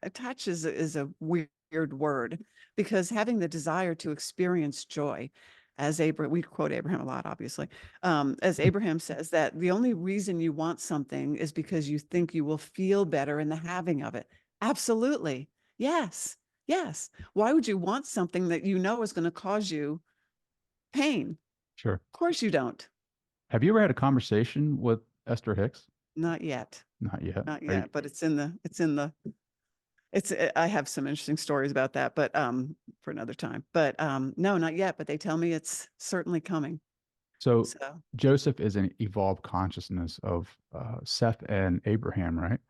attached is a weird word, because having the desire to experience joy, as Abraham, we quote Abraham a lot, obviously, as Abraham says, that the only reason you want something is because you think you will feel better in the having of it. Absolutely. Yes. Yes. Why would you want something that you know is going to cause you pain? Sure. Of course you don't. Have you ever had a conversation with Esther Hicks? Not yet. Not yet. Not Are you, yet, but I have some interesting stories about that, but for another time. But no, not yet, but they tell me it's certainly coming. so So Joseph is an evolved consciousness of Seth and Abraham, right?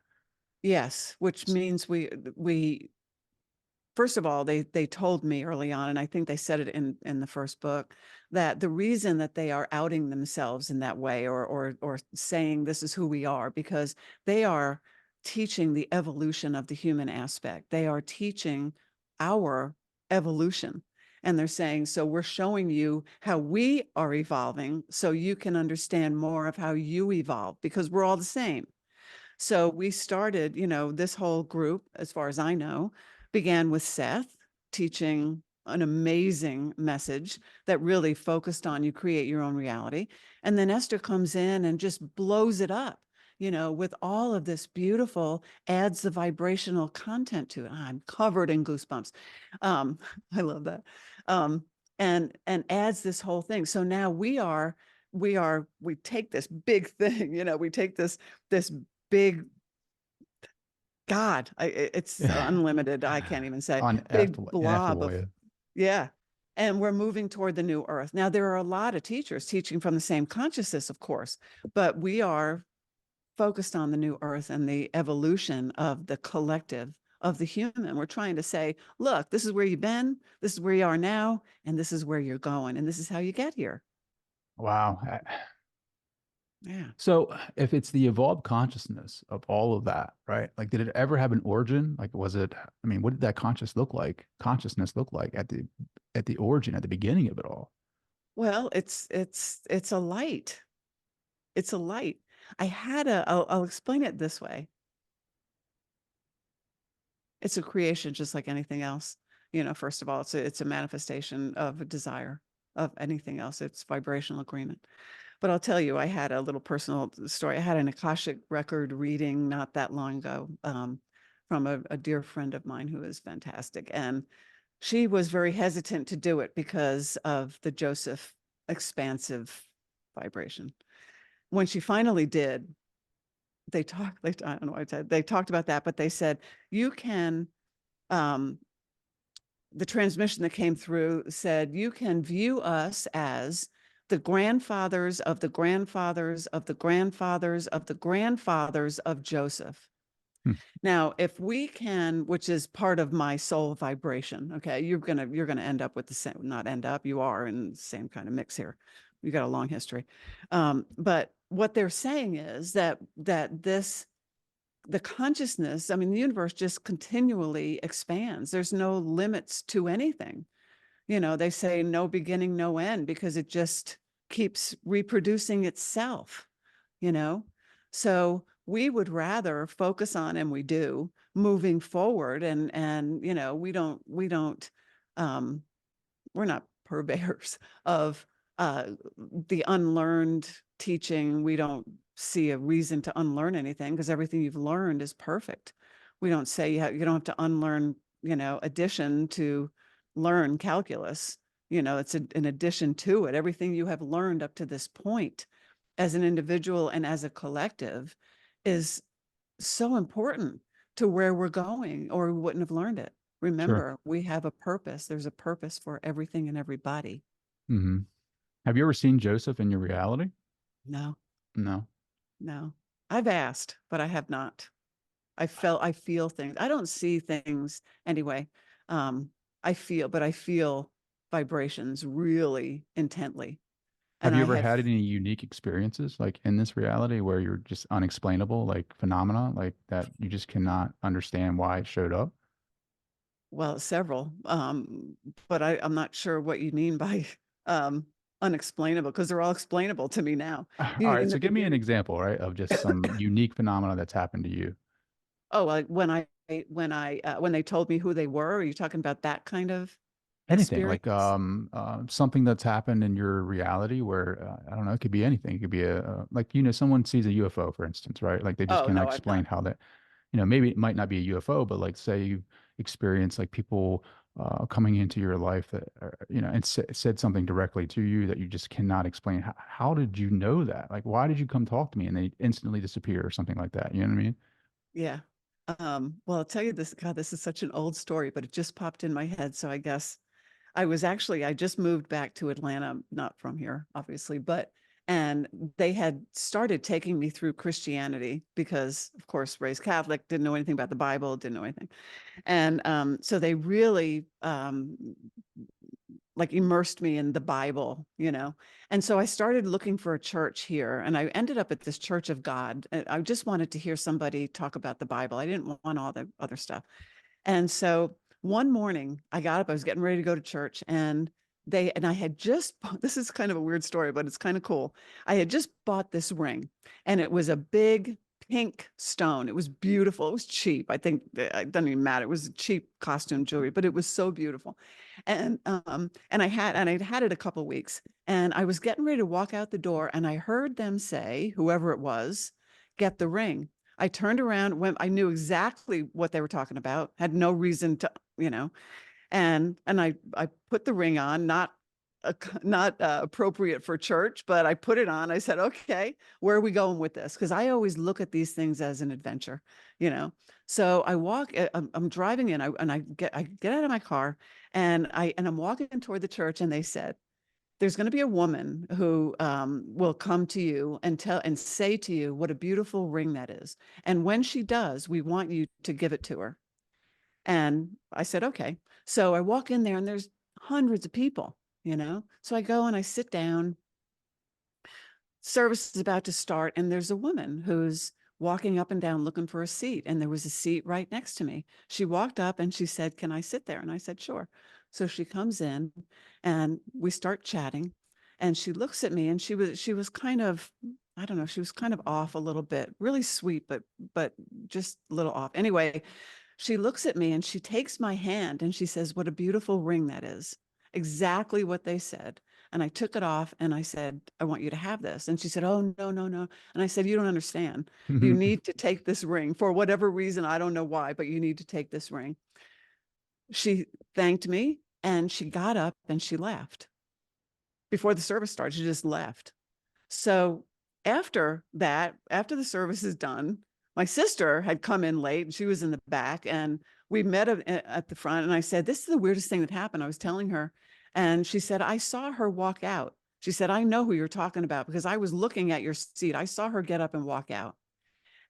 yes, which means we first of all, they told me early on, and I think they said it in the first book, that the reason that they are outing themselves in that way, or saying this is who we are, because they are teaching the evolution of the human aspect. They are teaching our evolution. And they're saying, so we're showing you how we are evolving so you can understand more of how you evolve, because we're all the same. So we started, this whole group, as far as I know, began with Seth teaching an amazing message that really focused on you create your own reality. And then Esther comes in and just blows it up, with all of this beautiful, adds the vibrational content to it. I'm covered in goosebumps. Um, I love that. Um, and adds this whole thing. So now we take this big thing, we take this big God, it's unlimited. I can't even say big blob Ineffable, of, yeah. yeah. And we're moving toward the new earth. Now, there are a lot of teachers teaching from the same consciousness, of course, but we are focused on the new earth and the evolution of the collective of the human. We're trying to say, look, this is where you've been, this is where you are now, and this is where you're going, and this is how you get here. Wow. Yeah. So if it's the evolved consciousness of all of that, right? Like, did it ever have an origin? Like, was it, I mean, what did that consciousness look like at the origin, at the beginning of it all? Well, it's a light. It's a light. I'll explain it this way. It's a creation just like anything else. First of all, it's a manifestation of a desire of anything else. It's vibrational agreement. But I'll tell you, I had a little personal story. I had an Akashic record reading not that long ago, from a dear friend of mine who is fantastic. And she was very hesitant to do it because of the Joseph expansive vibration. When she finally did, I don't know what I said, they talked about that, but they said, you can, um, the transmission that came through said, you can view us as the grandfathers of the grandfathers of the grandfathers of the grandfathers of Joseph. Hmm. Now, if we can, which is part of my soul vibration, okay, you're gonna end up with the same, not end up, you are in the same kind of mix here. You got a long history. But what they're saying is that the consciousness, I mean, the universe just continually expands. There's no limits to anything. They say no beginning, no end, because it just keeps reproducing itself, you know? So we would rather focus on, and we do, moving forward, and we don't um we're not purveyors of the unlearned teaching. We don't see a reason to unlearn anything, because everything you've learned is perfect. We don't say you don't have to unlearn, addition to learn calculus. It's an addition to it. Everything you have learned up to this point as an individual and as a collective is so important to where we're going, or we wouldn't have learned it. Sure. Remember, we have a purpose. There's a purpose for everything and everybody. Hmm. Have you ever seen Joseph in your reality? No, No. no. I've asked, but I have not. I feel things. I don't see things anyway. Um, but I feel vibrations really intently. Have And you I ever have, had any unique experiences like in this reality where you're just unexplainable, like phenomena, like that you just cannot understand why it showed up? well, several, but I'm not sure what you mean by um, unexplainable because they're all explainable to me now. All right, In so the give me an beginning, example, right, of just some unique phenomena that's happened to you. oh, like when they told me who they were, are you talking about that kind of Anything like experience? something that's happened in your reality where I don't know, it could be anything. It could be like someone sees a UFO, for instance, right? Like they just Oh cannot no, I've explain not. how that, maybe it might not be a UFO, but like say you experience like people coming into your life that and said something directly to you that you just cannot explain. How did you know that? Like why did you come talk to me and they instantly disappear or something like that? You know what I mean? Yeah. Well, I'll tell you this. God, this is such an old story, but it just popped in my head. So I guess I just moved back to Atlanta, not from here, obviously, and they had started taking me through Christianity because, of course, raised Catholic, didn't know anything about the Bible, didn't know anything. And so they really like immersed me in the Bible, you know. And so I started looking for a church here, and I ended up at this Church of God. And I just wanted to hear somebody talk about the Bible. I didn't want all the other stuff. And so one morning I got up, I was getting ready to go to church, and I had just this is kind of a weird story, but it's kind of cool. I had just bought this ring, and it was a big pink stone. It was beautiful. It was cheap. I think it doesn't even matter. It was cheap costume jewelry, but it was so beautiful. And I'd had it a couple weeks, and I was getting ready to walk out the door, and I heard them say, whoever it was, get the ring. I turned around when I knew exactly what they were talking about, had no reason to, you know, and I put the ring on, not appropriate for church, but I put it on. I said, okay, where are we going with this? Because I always look at these things as an adventure, you know. So I walk, I'm driving in, I get out of my car, and I'm walking toward the church, and they said, there's going to be a woman who will come to you and tell and say to you what a beautiful ring that is. And when she does, we want you to give it to her. And I said, okay. So I walk in there and there's hundreds of people, you know? So I go and I sit down. Service is about to start, and there's a woman who's walking up and down looking for a seat. And there was a seat right next to me. She walked up and she said, can I sit there? And I said, sure. So she comes in and we start chatting. And she looks at me and she was kind of, I don't know, she was kind of off a little bit, really sweet, but just a little off. Anyway, she looks at me and she takes my hand and she says, what a beautiful ring that is. Exactly what they said. And I took it off and I said, I want you to have this. And she said, oh, no, no, no. And I said, you don't understand. You need to take this ring for whatever reason. I don't know why, but you need to take this ring. She thanked me and she got up and she left before the service started. She just left. So after that, after the service is done, my sister had come in late and she was in the back, and we met at the front. And I said, this is the weirdest thing that happened. I was telling her, and she said, I saw her walk out. She said, I know who you're talking about because I was looking at your seat. I saw her get up and walk out.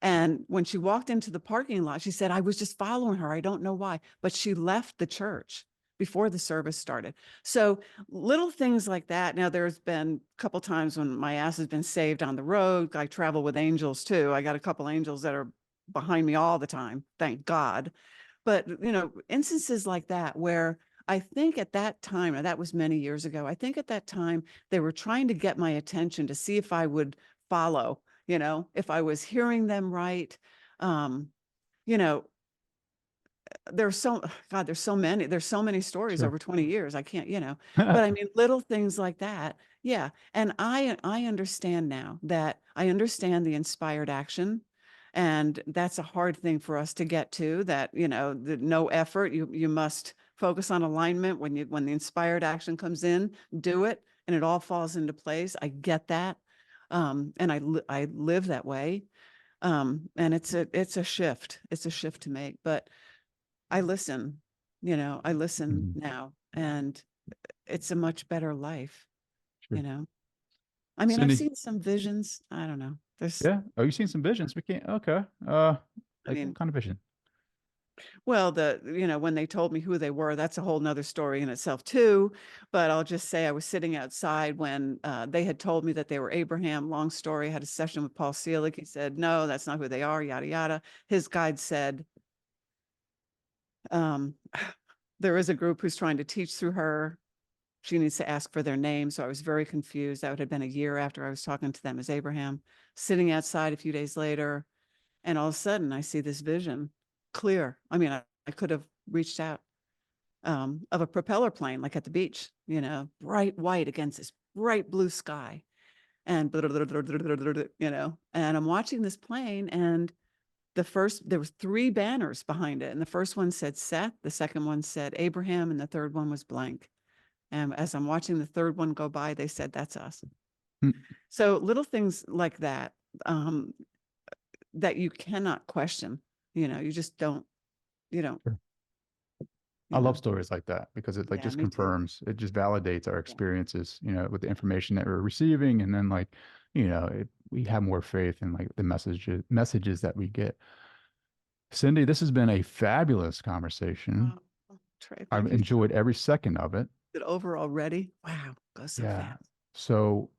And when she walked into the parking lot, she said, I was just following her. I don't know why, but she left the church before the service started. So little things like that. Now, there's been a couple times when my ass has been saved on the road. I travel with angels too. I got a couple angels that are behind me all the time. Thank God. But, instances like that where I think at that time, and that was many years ago, I think at that time they were trying to get my attention to see if I would follow, if I was hearing them right. Um, you know, there's so God, there's so many stories Sure. over 20 years. I can't, but I mean little things like that. Yeah. And I understand now that I understand the inspired action. And that's a hard thing for us to get to, that, the no effort. You must focus on alignment when the inspired action comes in, do it, and it all falls into place. I get that. And I live that way. And it's a shift. It's a shift to make. But I listen, I listen Mhm. now, and it's a much better life, you Sure. know. I mean, I've Cindy, seen some visions. I don't know. yeah. Oh, you've seen some visions. We can't. Okay. I Like what mean, kind of vision? Well, when they told me who they were, that's a whole nother story in itself too. But I'll just say I was sitting outside when they had told me that they were Abraham. Long story. I had a session with Paul Selig. He said, no, that's not who they are, yada, yada. His guide said, um, there is a group who's trying to teach through her. She needs to ask for their name. So I was very confused. That would have been a year after I was talking to them as Abraham, sitting outside a few days later. And all of a sudden I see this vision clear. I mean, I could have reached out of a propeller plane, like at the beach, bright white against this bright blue sky. And, and I'm watching this plane, and there was 3 banners behind it. And the first one said Seth, the second one said Abraham, and the third one was blank. And as I'm watching the third one go by, they said, that's us. Mm. So little things like that, that you cannot question, you just don't, Sure. you I love know. stories like that because it like Yeah, just me too. confirms, it just validates our Yeah. experiences, with the information that we're receiving. And then like, we have more faith in like the messages that we get. Cindy, this has been a fabulous conversation. Trey, I've thank you so enjoyed much. every second of it. Is it over already? Wow, goes so Yeah. fast. So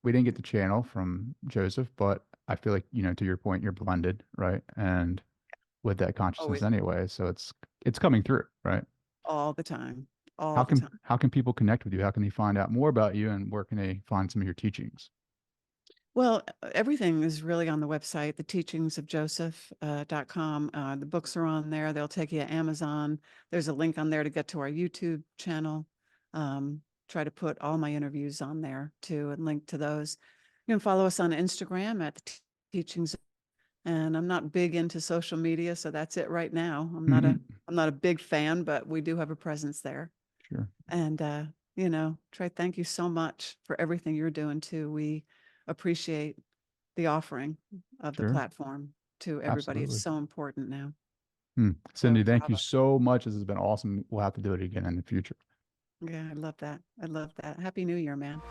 we didn't get the channel from Joseph, but I feel like, to your point, you're blended, right? And with that consciousness Always, anyway. So it's coming through, right? all the time, How all the can time. how can people connect with you? How can they find out more about you, and where can they find some of your teachings? Well, everything is really on the website, the teachings of Joseph.com. The books are on there. They'll take you to Amazon. There's a link on there to get to our YouTube channel. Try to put all my interviews on there too, and link to those. You can follow us on Instagram at the teachings. And I'm not big into social media, so that's it right now. Mhm. I'm not a big fan, but we do have a presence there. Sure, And Trey, thank you so much for everything you're doing too. We appreciate the offering of the sure, platform to everybody. It's absolutely. so important now. So Cindy, thank you bravo. so much. This has been awesome. We'll have to do it again in the future. Yeah, I love that. I love that. Happy New Year, man.